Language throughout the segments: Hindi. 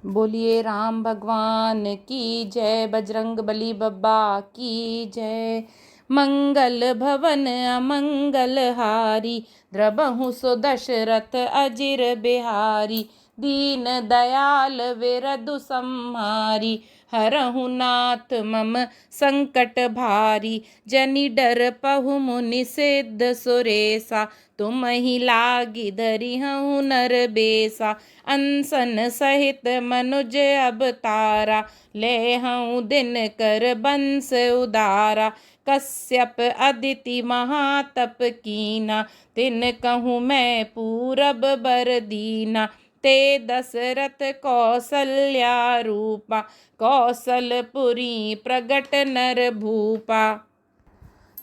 बोलिए राम भगवान की जय, बजरंग बली बब्बा की जय। मंगल भवन अमंगल हारी, द्रबहु सो दशरथ अजिर बिहारी। दीन दयाल विरधु सम्हारी, हरहु नाथ मम संकट भारी। जनि डर पहु मुनि सिद्ध सुरेसा, तुम ही लागी धरिहु नर बेसा। अनसन सहित मनुज अवतारा, लेहऊँ दिन कर बंस उदारा। कश्यप अदिति महातप कीना, तिन कहूँ मैं पूरब बर दीना। ते दशरथ कौसल्या रूपा, कौसलपुरी प्रगट नर भूपा।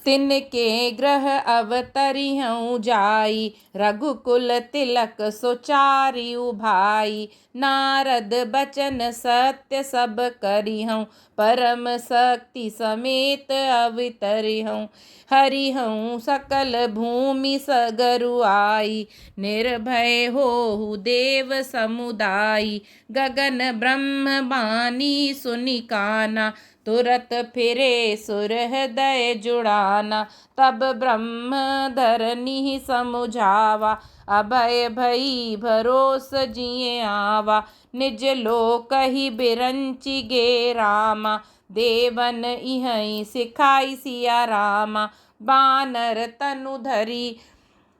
तिनके ग्रह अवतरिहऊँ जाई, रघुकुल तिलक सोचारियु भाई। नारद बचन सत्य सब करिहऊँ, परम शक्ति समेत अवतरिहऊँ। हरिहऊँ सकल भूमि सगरु आई, निर्भय होहु देव समुदाई। गगन ब्रह्म बानी सुनि काना, तुरत फिरे सुर हृदय जुड़ाना। तब ब्रह्म धरनी समुझावा, अभय भई भरोस जिए आवा। निज लोक ही बिरंचि गे रामा, देवन इहई सिखाई सिया रामा। बानर तनु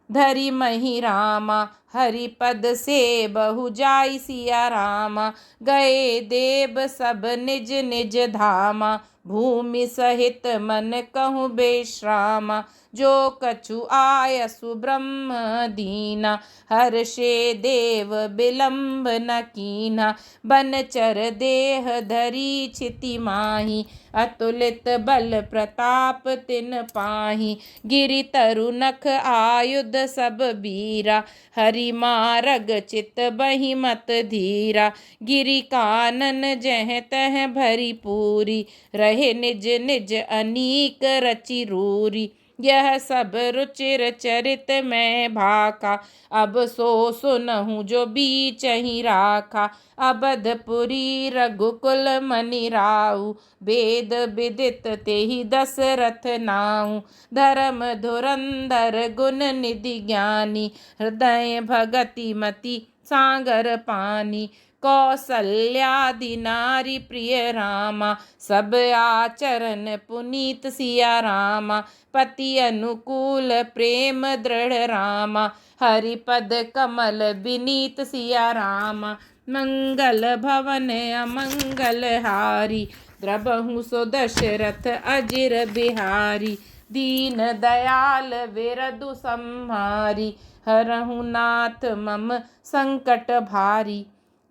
धरि मही रामा, हरिपद से बहु जाई सिया रामा। गए देव सब निज निज धामा, भूमि सहित मन कहूँ बेश्रामा। जो कछु आयसु ब्रह्म दीना, हर्षे देव विलंब न कीना। बनचर देह धरी छिति माही, अतुलित बल प्रताप तिन पाही। गिरि तरु नख आयुध सब बीरा, हरि मारग चित बहि मत धीरा। गिरि कानन जह तह भरी पूरी, रहे निज निज अनीक रचि रूरी। यह सब रुचिर चरित में भाका, अब सो सुनहु जो बीचहि राखा। अबधपुरी रघुकुल मनि राउ, वेद विदित तेहि दशरथ नाउ। धर्म धुरंधर गुण निधि ज्ञानी, हृदय भगति मति सागर पानी। कौसल्यादि नारी प्रिय रामा, सब आचरण पुनीत सिया रामा। पति अनुकूल प्रेम दृढ़ रामा, हरिपद कमल विनीत सिया रामा। मंगल भवन अमंगल हारी, द्रबहु सो दशरथ अजिर बिहारी। दीन दयाल विरधु सम्हारी, हरहु नाथ मम संकट भारी।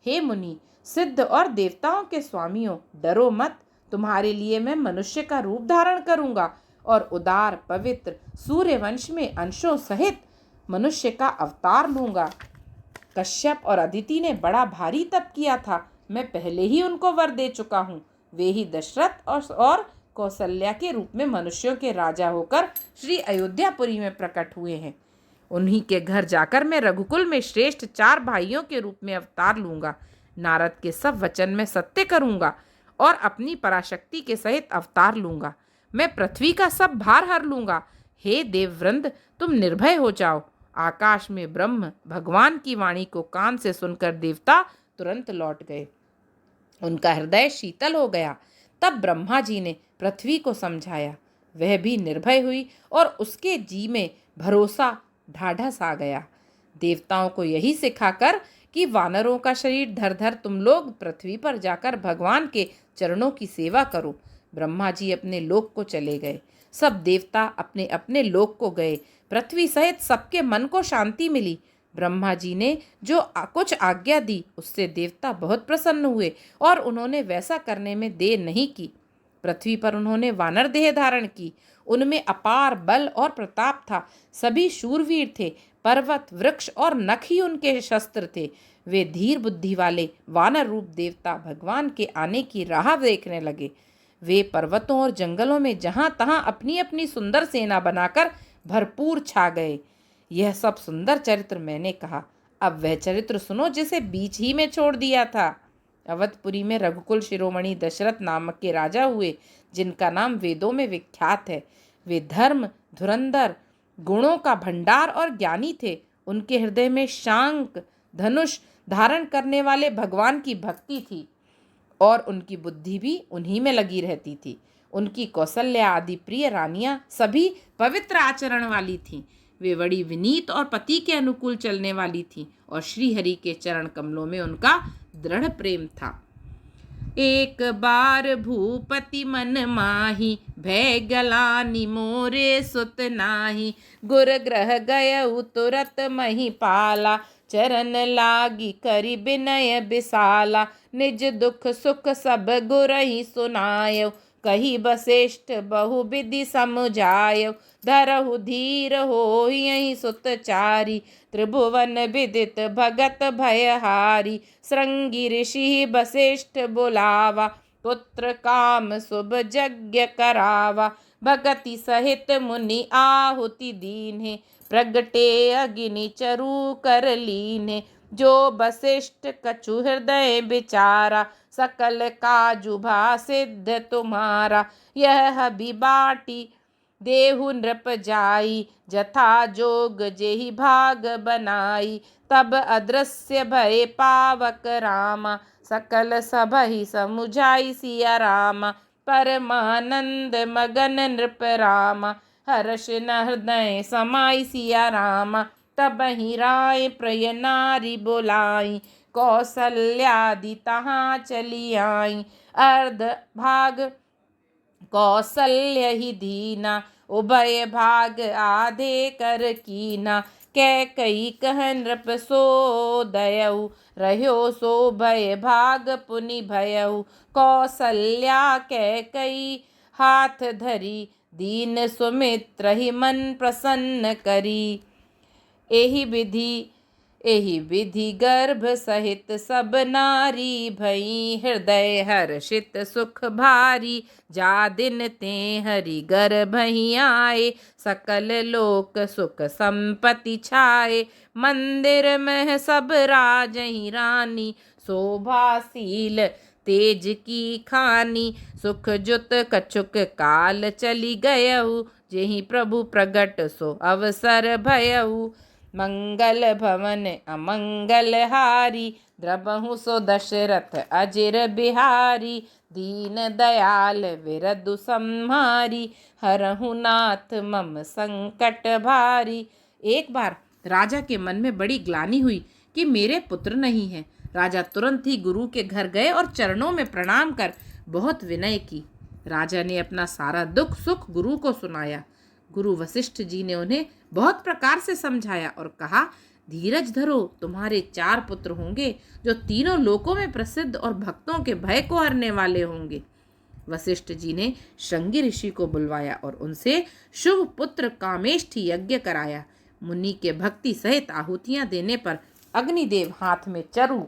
हे मुनि, सिद्ध और देवताओं के स्वामियों, डरो मत। तुम्हारे लिए मैं मनुष्य का रूप धारण करूंगा और उदार पवित्र सूर्यवंश में अंशों सहित मनुष्य का अवतार लूंगा। कश्यप और अदिति ने बड़ा भारी तप किया था, मैं पहले ही उनको वर दे चुका हूँ। वे ही दशरथ और कौसल्या के रूप में मनुष्यों के राजा होकर श्री अयोध्यापुरी में प्रकट हुए हैं। उन्हीं के घर जाकर मैं रघुकुल में श्रेष्ठ 4 भाइयों के रूप में अवतार लूंगा। नारद के सब वचन में सत्य करूंगा और अपनी पराशक्ति के सहित अवतार लूंगा। मैं पृथ्वी का सब भार हर लूंगा। हे देववृंद, तुम निर्भय हो जाओ। आकाश में ब्रह्म भगवान की वाणी को कान से सुनकर देवता तुरंत लौट गए। उनका हृदय शीतल हो गया। तब ब्रह्मा जी ने पृथ्वी को समझाया, वह भी निर्भय हुई और उसके जी में भरोसा ढाढ़स आ गया। देवताओं को यही सिखाकर कि वानरों का शरीर धर धर तुम लोग पृथ्वी पर जाकर भगवान के चरणों की सेवा करो, ब्रह्मा जी अपने लोक को चले गए। सब देवता अपने अपने लोक को गए। पृथ्वी सहित सबके मन को शांति मिली। ब्रह्मा जी ने जो कुछ आज्ञा दी उससे देवता बहुत प्रसन्न हुए और उन्होंने वैसा करने में देर नहीं की। पृथ्वी पर उन्होंने वानर देह धारण की। उनमें अपार बल और प्रताप था। सभी शूरवीर थे। पर्वत वृक्ष और नख ही उनके शस्त्र थे। वे धीर बुद्धि वाले वानर रूप देवता भगवान के आने की राह देखने लगे। वे पर्वतों और जंगलों में जहां तहां अपनी अपनी सुंदर सेना बनाकर भरपूर छा गए। यह सब सुंदर चरित्र मैंने कहा, अब वह चरित्र सुनो जिसे बीच ही में छोड़ दिया था। अवधपुरी में रघुकुल शिरोमणि दशरथ नामक के राजा हुए, जिनका नाम वेदों में विख्यात है। वे धर्म, धुरंधर, गुणों का भंडार और ज्ञानी थे। उनके हृदय में शांक धनुष धारण करने वाले भगवान की भक्ति थी और उनकी बुद्धि भी उन्हीं में लगी रहती थी। उनकी कौशल्या आदि प्रिय रानियां सभी पवित्र आचरण वाली थीं। वे बड़ी विनीत और पति के अनुकूल चलने वाली थीं और श्रीहरि के चरण कमलों में उनका दृढ़ प्रेम था। एक बार भूपति मन माही, भय गलानी मोरे सुत नाही। गुर ग्रह गयउ तुरत महिपाला, चरण लागी करि विनय बिसाला। निज दुख सुख सब गुरहि सुनायो, कही बशिष्ठ बहु विधि समुझायो। धरहु धीर होई यही सुत चारी, त्रिभुवन विदित भगत भयहारी। श्रृंगी ऋषि वशिष्ठ बुलावा, पुत्र काम शुभ यज्ञ करावा। भगति सहित मुनि आहुति दीन्हे, प्रगटे अग्नि चरु कर लीन्हे। जो वशिष्ठ कछु हृदय विचारा, सकल काजु भा सिद्ध तुम्हारा। यह भी बाटी देहु नृप जाई, जथा जोग जेहि भाग बनाई। तब अदृश्य भय पावक रामा, सकल सबहि समुझाई सिया रामा। परमानंद मगन नृप रामा, हर्ष न हृदय समाई सिया रामा। तबहि राय प्रिय नारी बोलाई, कौसल्यादि तहाँ चली आई। अर्ध भाग कौसल्य ही दीना, उभय भाग आधे कर कीना। कैकई कह नृप सो दयऊ, रह्यो सो भय भाग पुनि भयऊ। कौसल्या कैकई हाथ धरी, दीन सुमित्र ही मन प्रसन्न करी। एहि विधि गर्भ सहित सब नारी, भई हृदय हर्षित सुख भारी। जा दिन ते हरि गर्भहि आए, सकल लोक सुख संपत्ति छाए। मंदिर में सब राजहि रानी, शोभाशील तेज की खानी। सुख जुत कछुक काल चली गयऊ, जेहि प्रभु प्रगट सो अवसर भयऊ। मंगल भवन अमंगल हारी, द्रबहु सो दशरथ अजिर बिहारी। दीन दयाल विरधु संहारी, हरहु नाथ मम संकट भारी। एक बार राजा के मन में बड़ी ग्लानि हुई कि मेरे पुत्र नहीं है। राजा तुरंत ही गुरु के घर गए और चरणों में प्रणाम कर बहुत विनय की। राजा ने अपना सारा दुख सुख गुरु को सुनाया। गुरु वशिष्ठ जी ने उन्हें बहुत प्रकार से समझाया और कहा, धीरज धरो, तुम्हारे 4 पुत्र होंगे जो तीनों लोकों में प्रसिद्ध और भक्तों के भय को हरने वाले होंगे। वशिष्ठ जी ने श्रृंगी ऋषि को बुलवाया और उनसे शुभ पुत्र कामेष्ठी यज्ञ कराया। मुनि के भक्ति सहित आहुतियां देने पर अग्निदेव हाथ में चरु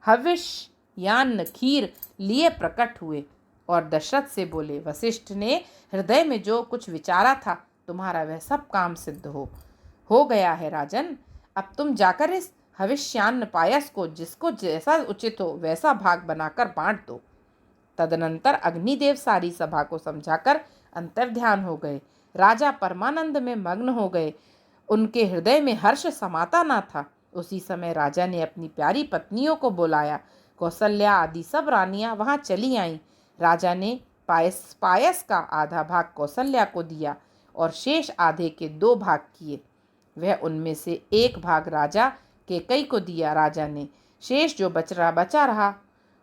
हविष्य यान खीर लिए प्रकट हुए और दशरथ से बोले, वशिष्ठ ने हृदय में जो कुछ विचारा था, तुम्हारा वह सब काम सिद्ध हो गया है। राजन, अब तुम जाकर इस हविष्यान्न पायस को जिसको जैसा उचित हो वैसा भाग बनाकर बांट दो। तदनंतर अग्निदेव सारी सभा को समझाकर अंतर्ध्यान हो गए। राजा परमानंद में मग्न हो गए। उनके हृदय में हर्ष समाता ना था। उसी समय राजा ने अपनी प्यारी पत्नियों को बुलाया। कौशल्या आदि सब रानियां वहां चली आईं। राजा ने पायस का आधा भाग कौशल्या को दिया और शेष आधे के 2 भाग किए। वह उनमें से 1 भाग राजा कैकेयी को दिया। राजा ने शेष जो बचा रहा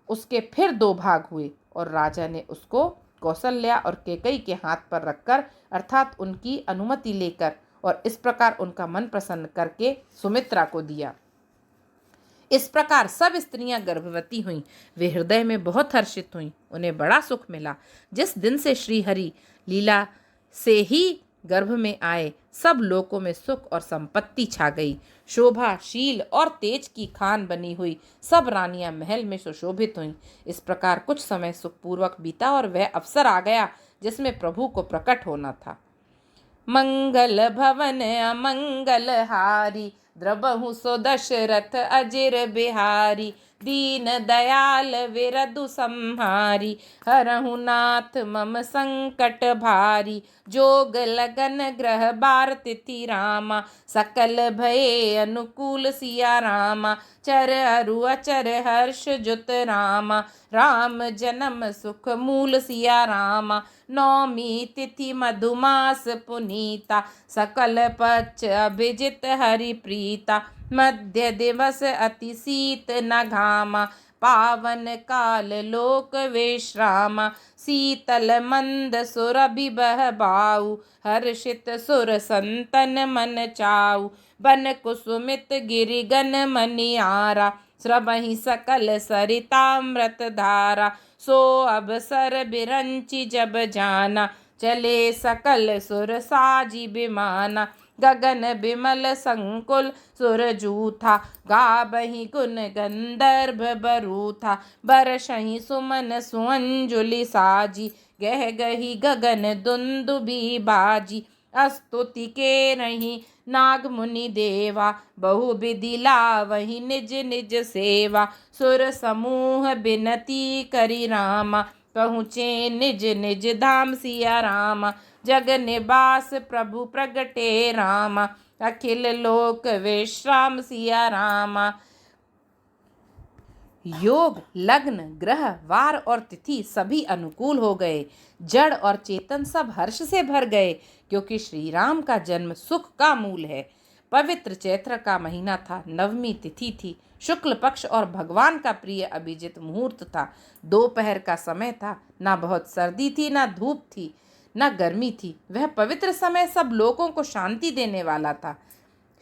उसके फिर 2 भाग हुए और राजा ने उसको कौशल्या और कैकेयी के हाथ पर रखकर अर्थात उनकी अनुमति लेकर और इस प्रकार उनका मन प्रसन्न करके सुमित्रा को दिया। इस प्रकार सब स्त्रियां गर्भवती हुईं। वे हृदय में बहुत हर्षित हुईं। उन्हें बड़ा सुख मिला। जिस दिन से श्री हरि लीला से ही गर्भ में आए, सब लोकों में सुख और संपत्ति छा गई। शोभा शील और तेज की खान बनी हुई सब रानियां महल में सुशोभित हुईं। इस प्रकार कुछ समय सुखपूर्वक बीता और वह अवसर आ गया जिसमें प्रभु को प्रकट होना था। मंगल भवन अमंगल हारी, द्रबहु सो दशरथ अजिर बिहारी। दीन दयाल विरधु संहारी। हरहु नाथ मम संकट भारी, जोग लगन ग्रह बार तिथि रामा। सकल भये अनुकूल सिया रामा, चर अरु अचर हर्ष जुत रामा। राम जन्म सुख मूल सिया रामा, नौमी तिथि मधुमास पुनीता। सकल पक्ष अभिजित हरि प्रीता, मध्य दिवस अति शीत न घामा। पावन काल लोक विश्रामा, शीतल मंद सुरभि बह बाऊ। हर्षित सुर संतन मन चाऊ, बन कुसुमित गिरिगन मनियारा। स्रवहि सकल सरितामृत धारा, सो अवसर बिरंचि जब जाना। चले सकल सुर साजी बिमाना, गगन बिमल संकुल सुर जूथा। गाबहि गुण गंधर्व बरूथा, बरषहि सुमन सुअंजुलि साजी। गह गही गगन दुंदुभि बाजी, स्तुति के रही नाग मुनि देवा। बहु विधि लावहि निज निज सेवा, सुर समूह बिनती करि रामा। पहुँचे निज निज धाम सिया रामा, जग निवास प्रभु प्रगटे रामा। अखिल लोक विश्राम सिया रामा। योग, लग्न, ग्रह, वार और तिथि सभी अनुकूल हो गए। जड़ और चेतन सब हर्ष से भर गए, क्योंकि श्री राम का जन्म सुख का मूल है। पवित्र चैत्र का महीना था, नवमी तिथि थी, शुक्ल पक्ष और भगवान का प्रिय अभिजित मुहूर्त था। दोपहर का समय था, ना बहुत सर्दी थी, ना धूप थी, ना गर्मी थी। वह पवित्र समय सब लोगों को शांति देने वाला था।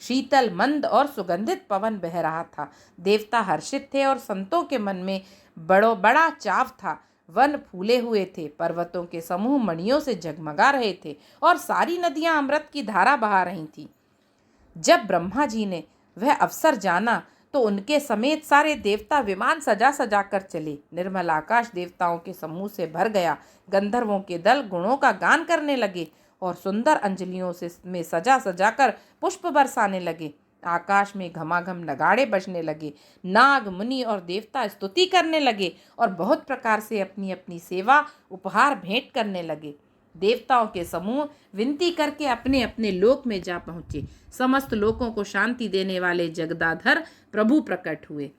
शीतल मंद और सुगंधित पवन बह रहा था। देवता हर्षित थे और संतों के मन में बड़ा चाव था। वन फूले हुए थे, पर्वतों के समूह मणियों से जगमगा रहे थे और सारी नदियां अमृत की धारा बहा रही थीं। जब ब्रह्मा जी ने वह अवसर जाना तो उनके समेत सारे देवता विमान सजा सजा कर चले। निर्मल आकाश देवताओं के समूह से भर गया। गंधर्वों के दल गुणों का गान करने लगे और सुंदर अंजलियों में सजा सजा कर पुष्प बरसाने लगे। आकाश में घमाघम नगाड़े बजने लगे। नाग मुनि और देवता स्तुति करने लगे और बहुत प्रकार से अपनी अपनी सेवा उपहार भेंट करने लगे। देवताओं के समूह विनती करके अपने अपने लोक में जा पहुँचे। समस्त लोकों को शांति देने वाले जगदाधर प्रभु प्रकट हुए।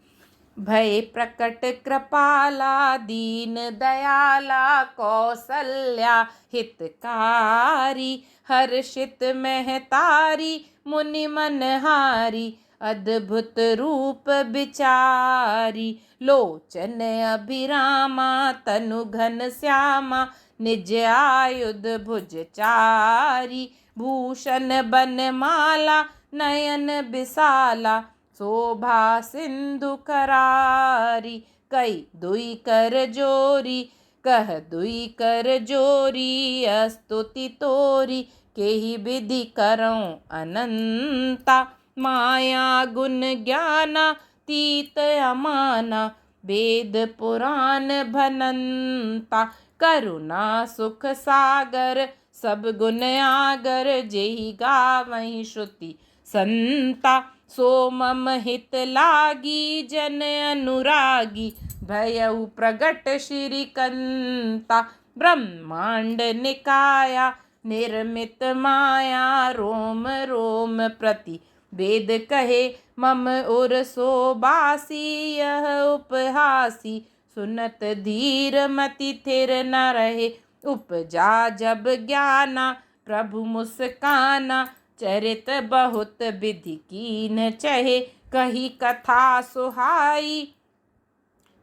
भय प्रकट कृपाला दीन दयाला, कौसल्या हितकारी। हर्षित महतारी मुनि मनहारी, अद्भुत रूप विचारी। लोचन अभिरामा तनु घन श्यामा, निज आयुध भुज चारी। भूषण बनमाला नयन विशाला, शोभा सिंधु करारी। कई दुई कर जोरी, कह दुई कर जोरी। स्तुति तोरी केहि विधि करऊं अनंता। माया गुण ज्ञाना तीत अमाना, वेद पुराण भनंता। करुणा सुख सागर सब गुण आगर, जेहि गावहि श्रुति संता। सो मम हित लागी जन अनुरागी, भयउ प्रगट श्री कंता। ब्रह्मांड निकाया निर्मित माया, रोम रोम प्रति वेद कहे। मम उर सोबासी यह उपहासी, सुनत धीर मति थिर न रहे। उपजा जब ज्ञाना प्रभु मुस्काना, चरित बहुत विधि कीन चहे। कही कथा सुहाई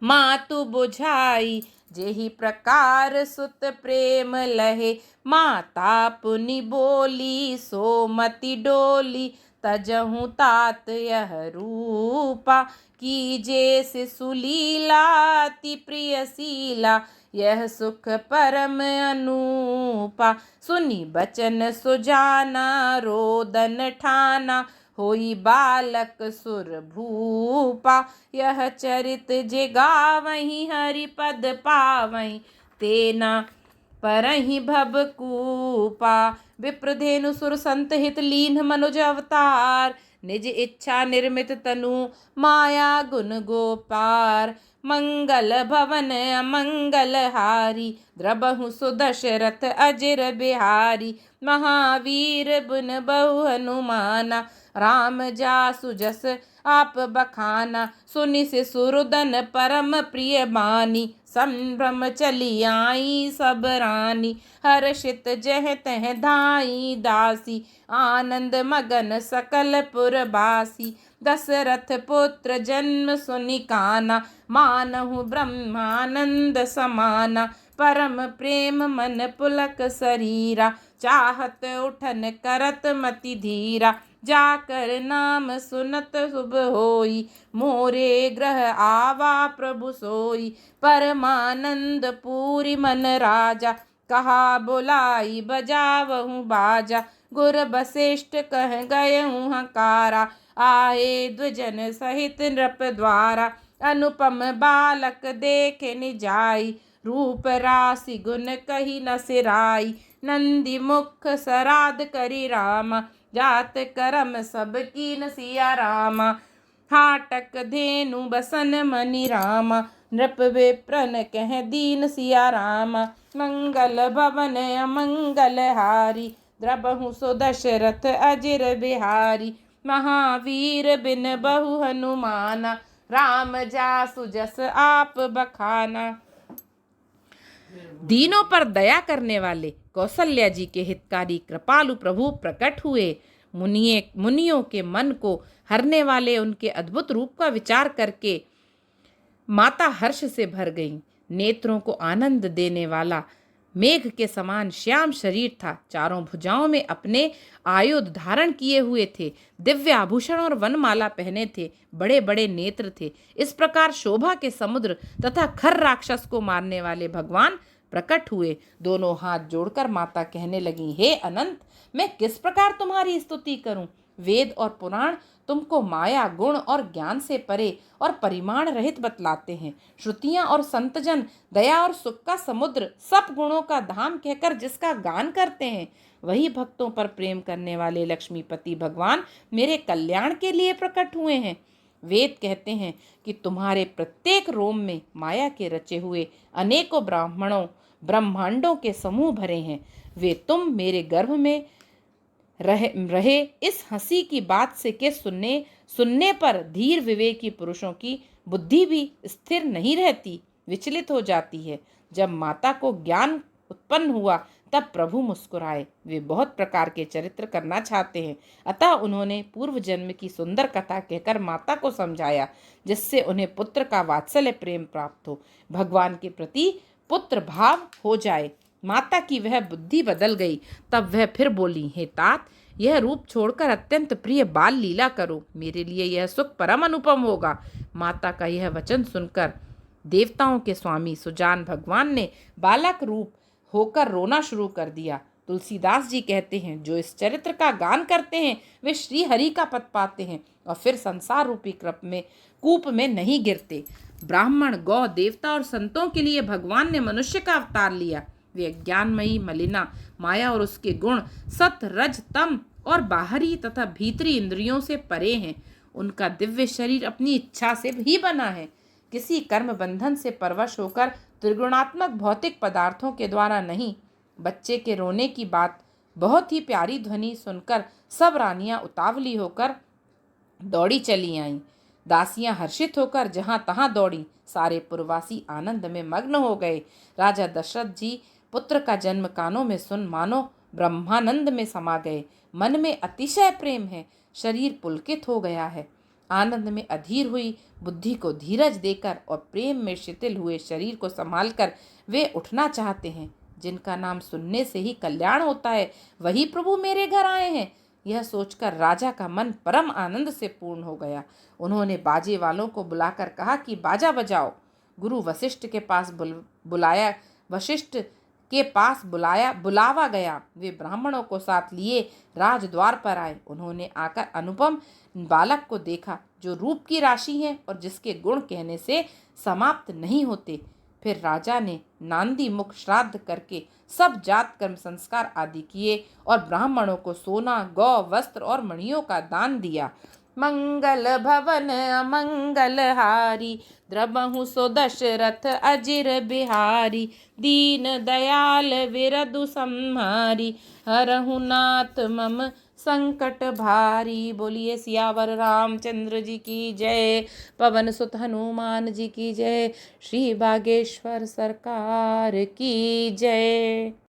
मातु बुझाई, जेहि प्रकार सुत प्रेम लहे। माता पुनि बोली सो मति डोली, तजहु तात यह रूपा। कीजे शिशु लीला अति प्रियशीला, यह सुख परम अनूपा। सुनी बचन सुजाना रोदन ठाना, होई बालक सुर भूपा। यह चरित जे गावहीं हरि पद पावहीं, तेना परहि भवकूपा। विप्रधेनु सुर संत हित लीन्ह मनुज अवतार, निज इच्छा निर्मित तनु माया गुण गोपार। मंगल भवन अमंगल हारी द्रबहु सुदशरथ अजिर बिहारी। महावीर बुन बहु हनुमाना राम जासु जस आप बखाना। सुनि सिसुरदन परम प्रिय बानी संभ्रम चली आई सब रानी। हर्षित जह तह धाई दासी आनंद मगन सकल पुरबासी। दशरथ पुत्र जन्म सुनि काना मानहु ब्रह्मानंद समाना। परम प्रेम मन पुलक शरीरा चाहत उठन करत मति धीरा। जाकर नाम सुनत शुभ होई मोरे ग्रह आवा प्रभु सोई। परमानंद पूरी मन राजा कहा बुलाई बजावहु बाजा। गुर वशिष्ठ कह गयहु हकारा आए द्विजन सहित नृप द्वारा। अनुपम बालक देखे निजाई रूप राशि गुण कही न सिराई। नंदी मुख सराद करी रामा जात करम सब कीन सिया रामा। हाटक धेनु बसन मनि रामा नृप विप्रन कह दीन सिया रामा। मंगल भवन अमंगल हारी द्रबहु सो दशरथ अजिर बिहारी। महावीर बिन बहु हनुमाना राम जासु जस आप बखाना। दीनों पर दया करने वाले कौशल्या जी के हितकारी कृपालु प्रभु प्रकट हुए। मुनियों के मन को हरने वाले उनके अद्भुत रूप का विचार करके माता हर्ष से भर गईं। नेत्रों को आनंद देने वाला मेघ के समान श्याम शरीर था। चारों भुजाओं में अपने आयुध धारण किए हुए थे। दिव्य आभूषण और वनमाला पहने थे। बड़े बड़े नेत्र थे। इस प्रकार शोभा के समुद्र तथा खर राक्षस को मारने वाले भगवान प्रकट हुए। दोनों हाथ जोड़कर माता कहने लगी, हे अनंत, मैं किस प्रकार तुम्हारी स्तुति करूं। वेद और पुराण तुमको माया गुण और ज्ञान से परे और परिमाण रहित बतलाते हैं। श्रुतियां और संतजन दया और सुख का समुद्र सब गुणों का धाम कहकर जिसका गान करते हैं, वही भक्तों पर प्रेम करने वाले लक्ष्मीपति भगवान मेरे कल्याण के लिए प्रकट हुए हैं। वेद कहते हैं कि तुम्हारे प्रत्येक रोम में माया के रचे हुए अनेकों ब्रह्मांडों के समूह भरे हैं। वे तुम मेरे गर्भ में रहे इस हंसी की बात से के सुनने पर धीर विवेकी पुरुषों की बुद्धि भी स्थिर नहीं रहती, विचलित हो जाती है। जब माता को ज्ञान उत्पन्न हुआ तब प्रभु मुस्कुराए। वे बहुत प्रकार के चरित्र करना चाहते हैं, अतः उन्होंने पूर्व जन्म की सुंदर कथा कहकर माता को समझाया, जिससे उन्हें पुत्र का वात्सल्य प्रेम प्राप्त हो, भगवान के प्रति पुत्र भाव हो जाए। माता की वह बुद्धि बदल गई। तब वह फिर बोली, हे तात, यह रूप छोड़कर अत्यंत प्रिय बाल लीला करो, मेरे लिए यह सुख परम अनुपम होगा। माता का यह वचन सुनकर देवताओं के स्वामी सुजान भगवान ने बालक रूप होकर रोना शुरू कर दिया। तुलसीदास जी कहते हैं, जो इस चरित्र का गान करते हैं वे श्री हरि का पद पाते हैं और फिर संसार रूपी कूप में नहीं गिरते। ब्राह्मण, गौ, देवता और संतों के लिए भगवान ने मनुष्य का अवतार लिया। वे ज्ञानमयी मलिना माया और उसके गुण सत रज तम और बाहरी तथा भीतरी इंद्रियों से परे हैं। उनका दिव्य शरीर अपनी इच्छा से ही बना है। किसी कर्म बंधन से परवश होकर त्रिगुणात्मक भौतिक पदार्थों के द्वारा नहीं। बच्चे के रोने की बात बहुत ही प्यारी ध्वनि सुनकर सब रानियां उतावली होकर दौड़ी चली आईं। दासियां हर्षित होकर जहां तहां दौड़ी। सारे पुरवासी आनंद में मग्न हो गए। राजा दशरथ जी पुत्र का जन्म कानों में सुन मानो ब्रह्मानंद में समा गए। मन में अतिशय प्रेम है, शरीर पुलकित हो गया है। आनंद में अधीर हुई बुद्धि को धीरज देकर और प्रेम में शिथिल हुए शरीर को संभालकर वे उठना चाहते हैं। जिनका नाम सुनने से ही कल्याण होता है, वही प्रभु मेरे घर आए हैं। यह सोचकर राजा का मन परम आनंद से पूर्ण हो गया। उन्होंने बाजे वालों को बुलाकर कहा कि बाजा बजाओ। गुरु वशिष्ठ के पास बुलावा गया। वे ब्राह्मणों को साथ लिए राजद्वार पर आए। उन्होंने आकर अनुपम बालक को देखा, जो रूप की राशि है और जिसके गुण कहने से समाप्त नहीं होते। फिर राजा ने नांदी मुख श्राद्ध करके सब जात कर्म संस्कार आदि किए और ब्राह्मणों को सोना, गौ, वस्त्र और मणियों का दान दिया। मंगल भवन अमंगल हारी, द्रबहु सो दशरथ अजिर बिहारी। दीन दयाल विरदु संहारी, हरहु नाथ मम संकट भारी। बोलिए सियावर रामचंद्र जी की जय, पवन सुत हनुमान जी की जय, श्री बागेश्वर सरकार की जय।